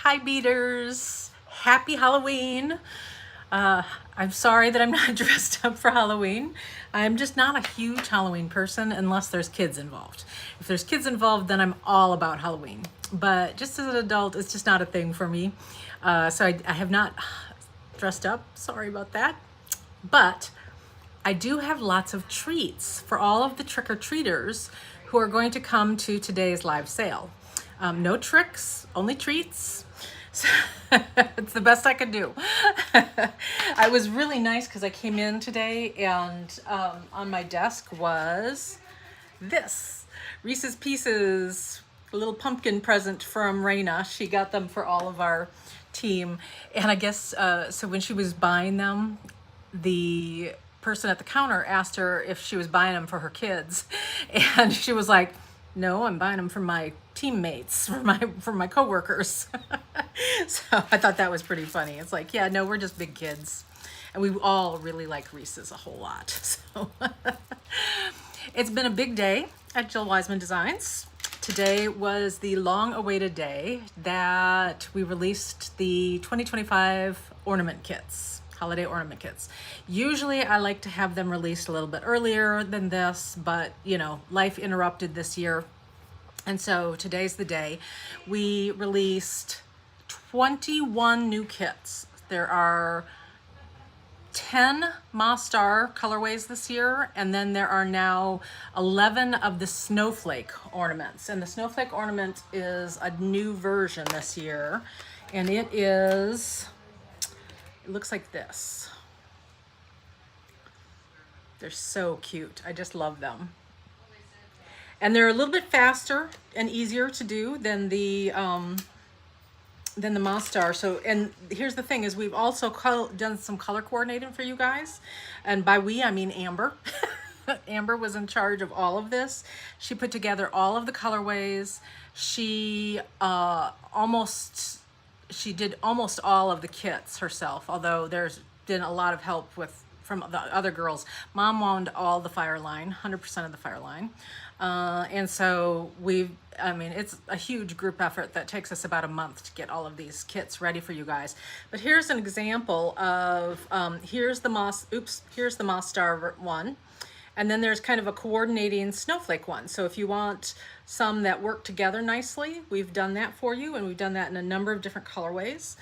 Hi beaters, happy Halloween. I'm sorry that I'm not dressed up for Halloween. I'm just not a huge Halloween person unless there's kids involved. If there's kids involved, then I'm all about Halloween. But just as an adult, it's just not a thing for me. So I have not dressed up, sorry about that. But I do have lots of treats for all of the trick-or-treaters who are going to come to today's live sale. No tricks, only treats. So it's the best I could do. I was really nice because I came in today and on my desk was this Reese's Pieces, a little pumpkin present from Raina. She got them for all of our team. And I guess, so when she was buying them, the person at the counter asked her if she was buying them for her kids. And she was like, no, I'm buying them for my teammates, for my coworkers. So I thought that was pretty funny. It's like, yeah, no, we're just big kids. And we all really like Reese's a whole lot. So it's been a big day at Jill Wiseman Designs. Today was the long-awaited day that we released the 2025 ornament kits, holiday ornament kits. Usually I like to have them released a little bit earlier than this, but you know, life interrupted this year. And so today's the day. We released 21 new kits. There are 10 Star colorways this year, and then there are now 11 of the snowflake ornaments. And the snowflake ornament is a new version this year, and it looks like this. They're so cute. I just love them. And they're a little bit faster and easier to do than the Star. So, and here's the thing is we've also done some color coordinating for you guys. And by we, I mean Amber. Amber was in charge of all of this. She put together all of the colorways. She did almost all of the kits herself, although there's been a lot of help from the other girls. Mom wound all the fire line, 100% of the fire line. And so it's a huge group effort that takes us about a month to get all of these kits ready for you guys. But here's an example of, here's the Moss Star one. And then there's kind of a coordinating snowflake one. So if you want some that work together nicely, we've done that for you, and we've done that in a number of different colorways.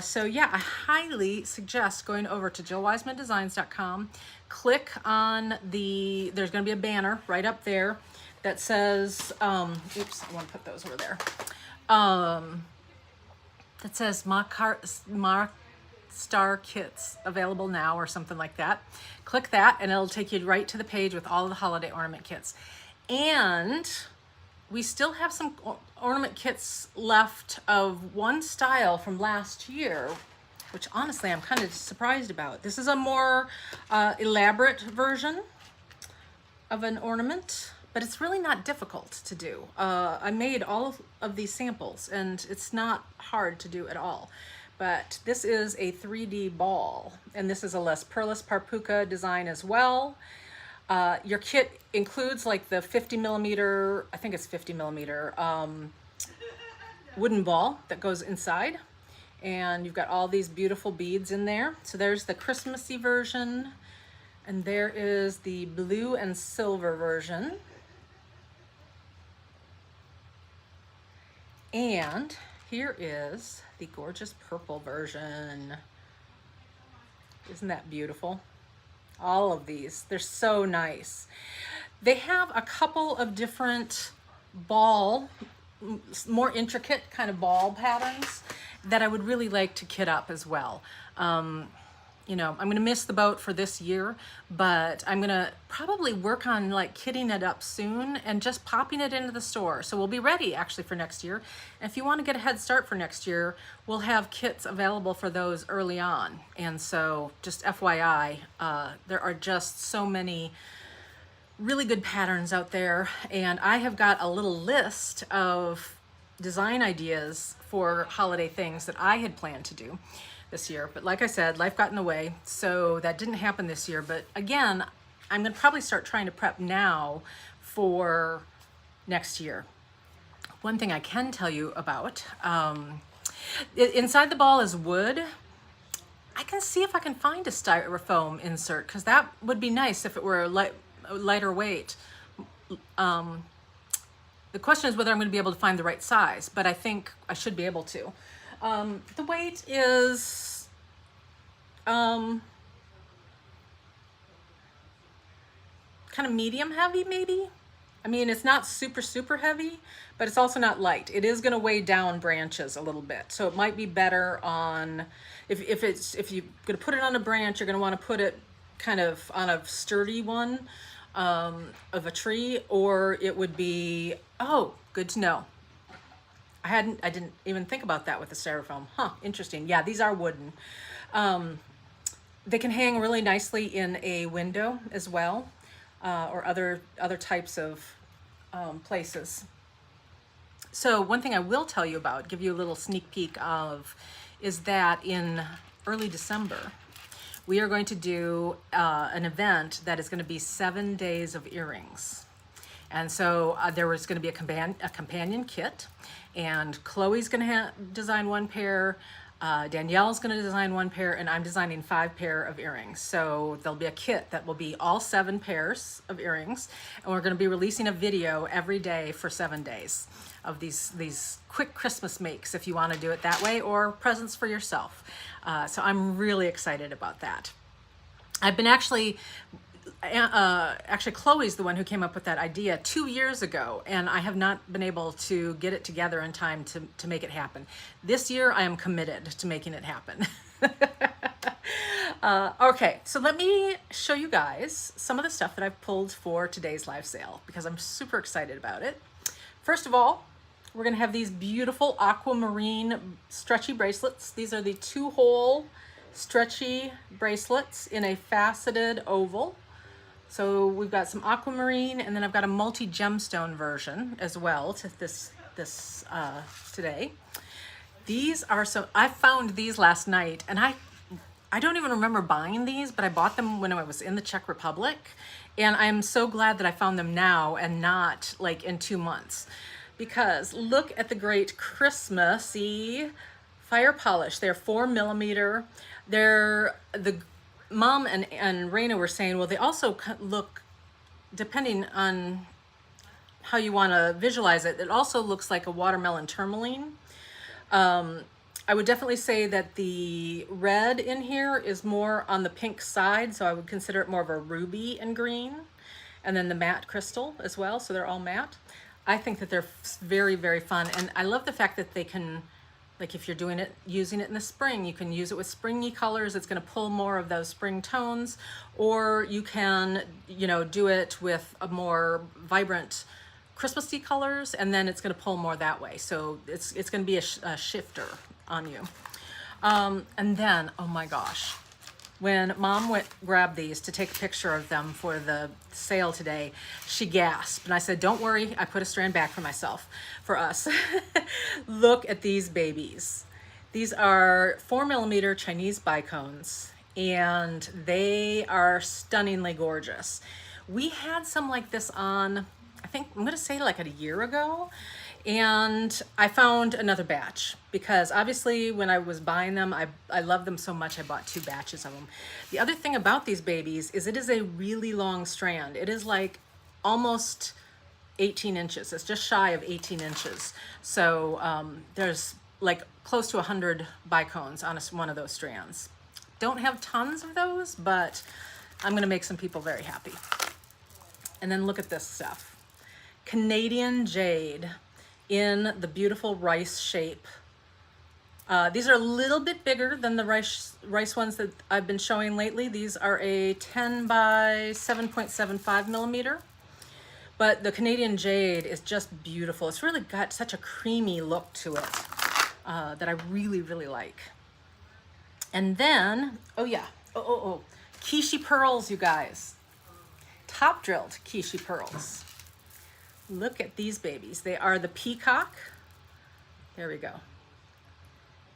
So yeah, I highly suggest going over to jillwisemandesigns.com. Click on there's going to be a banner right up there that says, I want to put those over there. That says Mock Star kits available now or something like that. Click that and it'll take you right to the page with all of the holiday ornament kits. And we still have some ornament kits left of one style from last year, which honestly I'm kind of surprised about. This is a more elaborate version of an ornament, but it's really not difficult to do. I made all of these samples and it's not hard to do at all. But this is a 3D ball, and this is a Les Perlis Parpuca design as well. Your kit includes like the 50 millimeter, I think it's 50 millimeter wooden ball that goes inside. And you've got all these beautiful beads in there. So there's the Christmassy version, and there is the blue and silver version. And here is the gorgeous purple version. Isn't that beautiful? All of these, they're so nice. They have a couple of different more intricate kind of ball patterns that I would really like to kit up as well. You know, I'm gonna miss the boat for this year, but I'm gonna probably work on like kitting it up soon and just popping it into the store. So we'll be ready actually for next year. And if you wanna get a head start for next year, we'll have kits available for those early on. And so just FYI, there are just so many really good patterns out there. And I have got a little list of design ideas for holiday things that I had planned to do this year. But like I said, life got in the way, so that didn't happen this year. But again, I'm gonna probably start trying to prep now for next year. One thing I can tell you about, Inside the ball is wood. I can see if I can find a styrofoam insert, because that would be nice if it were lighter weight. The question is whether I'm going to be able to find the right size, but I think I should be able to. The weight is kind of medium heavy, maybe. I mean, it's not super heavy, but it's also not light. It is going to weigh down branches a little bit, so it might be better on if you're going to put it on a branch, you're going to want to put it kind of on a sturdy one of a tree, or it would be, oh, good to know. I didn't even think about that with the styrofoam. Huh, interesting. Yeah, these are wooden. They can hang really nicely in a window as well, or other types of places. So one thing I will tell you about, give you a little sneak peek of, is that in early December, we are going to do an event that is going to be 7 days of earrings. And so there was going to be a companion kit, and Chloe's going to design one pair, Danielle's going to design one pair, and I'm designing 5 pair of earrings. So there'll be a kit that will be all 7 pairs of earrings, and we're going to be releasing a video every day for 7 days of these quick Christmas makes, if you want to do it that way, or presents for yourself. So I'm really excited about that. I've been actually Chloe's the one who came up with that idea 2 years ago, and I have not been able to get it together in time to make it happen. This year I am committed to making it happen. Okay, so let me show you guys some of the stuff that I've pulled for today's live sale, because I'm super excited about it. First of all, we're going to have these beautiful aquamarine stretchy bracelets. These are the 2-hole stretchy bracelets in a faceted oval. So we've got some aquamarine, and then I've got a multi-gemstone version as well to this today. These are I found these last night, and I don't even remember buying these, but I bought them when I was in the Czech Republic, and I'm so glad that I found them now and not like in 2 months, because look at the great Christmassy fire polish. They're 4mm. They're the Mom and Raina were saying, well, they also look, depending on how you want to visualize it, it also looks like a watermelon tourmaline. I would definitely say that the red in here is more on the pink side, so I would consider it more of a ruby and green. And then the matte crystal as well, so they're all matte. I think that they're very fun, and I love the fact that they can, like if you're using it in the spring, you can use it with springy colors. It's going to pull more of those spring tones, or you can, do it with a more vibrant Christmassy colors, and then it's going to pull more that way. So it's going to be a shifter on you. And then, oh my gosh, when Mom grabbed these to take a picture of them for the sale today, she gasped. And I said, don't worry, I put a strand back for us. Look at these babies. These are 4mm Chinese bicones, and they are stunningly gorgeous. We had some like this on, I think, I'm gonna say like a year ago, and I found another batch, because obviously when I was buying them, I love them so much I bought 2 batches of them. The other thing about these babies is it is a really long strand. It is like almost 18 inches. It's just shy of 18 inches. So there's like close to 100 bicones on one of those strands. Don't have tons of those, but I'm gonna make some people very happy. And then look at this stuff. Canadian jade in the beautiful rice shape. These are a little bit bigger than the rice ones that I've been showing lately. These are a 10 by 7.75mm. But the Canadian jade is just beautiful. It's really got such a creamy look to it that I really like. And then, oh yeah, Kishi pearls, you guys. Top drilled Kishi pearls. Look at these babies. They are the peacock. There we go.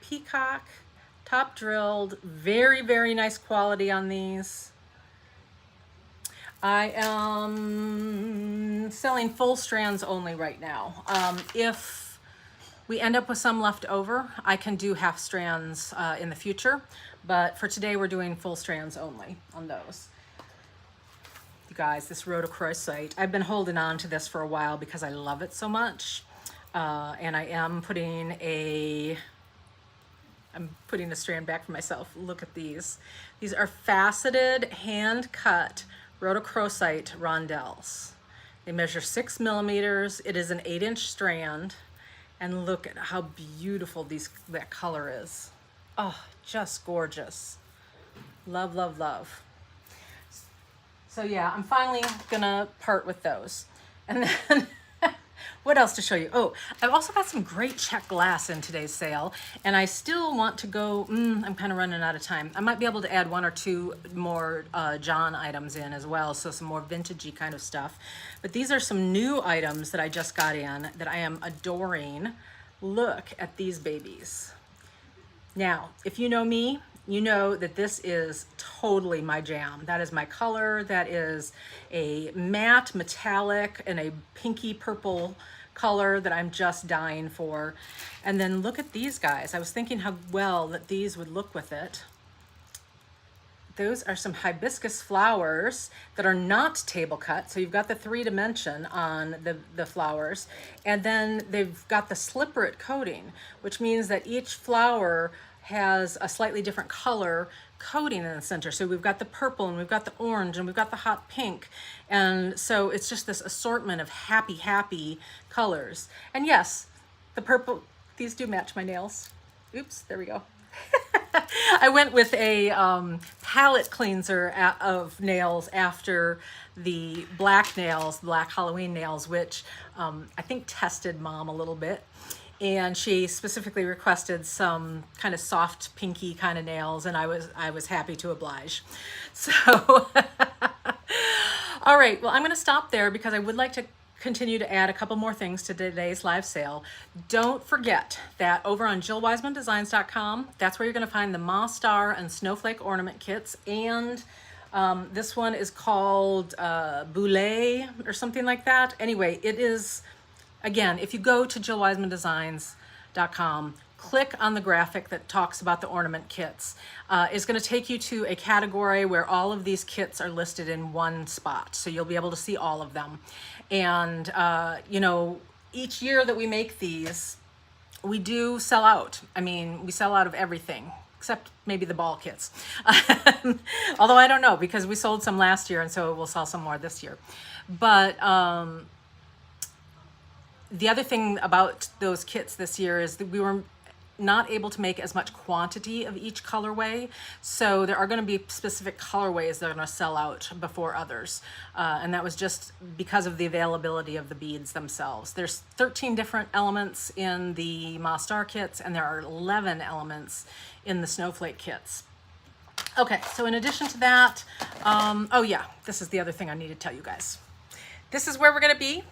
Peacock, top drilled, very nice quality on these. I am selling full strands only right now. If we end up with some left over, I can do half strands in the future, but for today we're doing full strands only on those. You guys, this rhodochrosite, I've been holding on to this for a while because I love it so much. And I am putting I'm putting a strand back for myself. Look at these. These are faceted, hand-cut rhodochrosite rondelles. They measure 6 millimeters. It is an 8-inch strand. And look at how beautiful that color is. Oh, just gorgeous. Love, love, love. So yeah, I'm finally gonna part with those. And then what else to show you? Oh, I've also got some great check glass in today's sale, and I still want to go, I'm kind of running out of time. I might be able to add 1 or 2 more John items in as well, so some more vintagey kind of stuff. But these are some new items that I just got in that I am adoring. Look at these babies. Now, if you know me, you know that this is totally my jam. That is my color. That is a matte metallic and a pinky purple color that I'm just dying for. And then look at these guys. I was thinking how well that these would look with it. Those are some hibiscus flowers that are not table cut. So you've got the 3-dimension on the flowers, and then they've got the slipperit coating, which means that each flower has a slightly different color coating in the center. So we've got the purple, and we've got the orange, and we've got the hot pink. And so it's just this assortment of happy, happy colors. And yes, the purple, these do match my nails. Oops, there we go. I went with a palette cleanser of nails after the black nails, black Halloween nails, which I think tested Mom a little bit. And she specifically requested some kind of soft pinky kind of nails, and I was happy to oblige. So, all right, well, I'm going to stop there because I would like to continue to add a couple more things to today's live sale. Don't forget that over on JillWisemanDesigns.com, that's where you're going to find the Moss Star and Snowflake ornament kits, and this one is called Booo or something like that. Anyway, it is, again, if you go to JillWisemanDesigns.com, click on the graphic that talks about the ornament kits. It's going to take you to a category where all of these kits are listed in one spot. So you'll be able to see all of them. And, you know, each year that we make these, we do sell out. I mean, we sell out of everything, except maybe the ball kits. Although I don't know, because we sold some last year, and so we'll sell some more this year. But the other thing about those kits this year is that we were not able to make as much quantity of each colorway. So there are going to be specific colorways that are going to sell out before others. And that was just because of the availability of the beads themselves. There's 13 different elements in the Moss Star kits, and there are 11 elements in the Snowflake kits. Okay, so in addition to that, oh yeah, this is the other thing I need to tell you guys. This is where we're going to be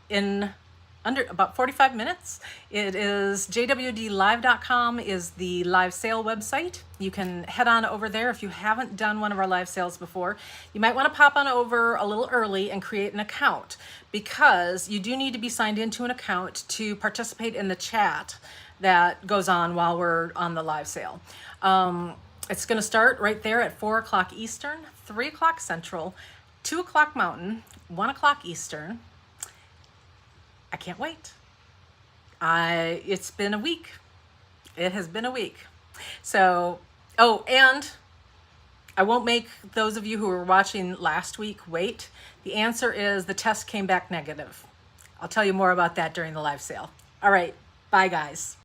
in under about 45 minutes. It is jwdlive.com is the live sale website. You can head on over there if you haven't done one of our live sales before. You might want to pop on over a little early and create an account, because you do need to be signed into an account to participate in the chat that goes on while we're on the live sale. It's going to start right there at 4 o'clock Eastern, 3 o'clock Central, 2 o'clock Mountain, 1 o'clock Eastern. I can't wait. It's been a week. It has been a week. So, oh, and I won't make those of you who were watching last week wait. The answer is the test came back negative. I'll tell you more about that during the live sale. All right. Bye, guys.